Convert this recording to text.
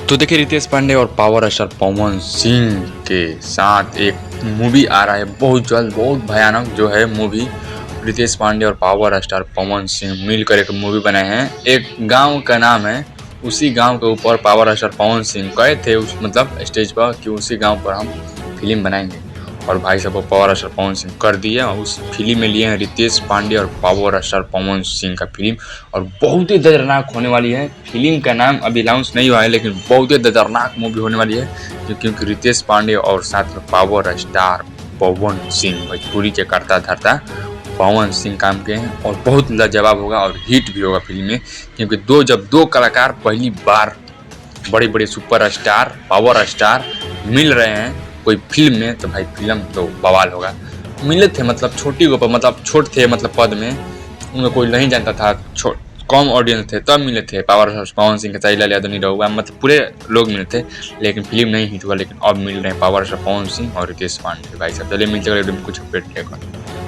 तो देखिए रितेश पांडे और पावर स्टार पवन सिंह के साथ एक मूवी आ रहा है बहुत जल्द, बहुत भयानक जो है मूवी। रितेश पांडे और पावर स्टार पवन सिंह मिलकर एक मूवी बनाए हैं। एक गांव का नाम है, उसी गांव के ऊपर पावर स्टार पवन सिंह गए थे उस मतलब स्टेज पर कि उसी गांव पर हम फिल्म बनाएंगे। और भाई साहब पावर स्टार पवन सिंह कर दिए और उस फिल्म में लिए हैं रितेश पांडे और पावर स्टार पवन सिंह का फिल्म। और बहुत ही दर्दनाक होने वाली है। फिल्म का नाम अभी अनाउंस नहीं हुआ है लेकिन बहुत ही दर्दनाक मूवी होने वाली है क्योंकि रितेश पांडे और साथ में पावर स्टार पवन सिंह भोजपुरी के करता धरता पवन सिंह काम के हैं। और बहुत लाजवाब होगा और हिट भी होगा फिल्म में क्योंकि जब दो कलाकार पहली बार बड़े बड़े सुपर स्टार पावर स्टार मिल रहे हैं कोई फिल्म में तो भाई फिल्म तो बवाल होगा। मिले थे मतलब छोटी मतलब छोट थे मतलब पद में, उनको कोई नहीं जानता था, कम ऑडियंस थे तब मिले थे। पावर स्टार पवन सिंह के साथ लाल यादव नहीं रहुआ मतलब पूरे लोग मिले थे लेकिन फिल्म नहीं हिट हुआ। लेकिन अब मिल रहे हैं पावर स्टार पवन सिंह और रितेश पांडे। भाई साहब चलिए मिलते हैं कुछ अपडेट लेकर।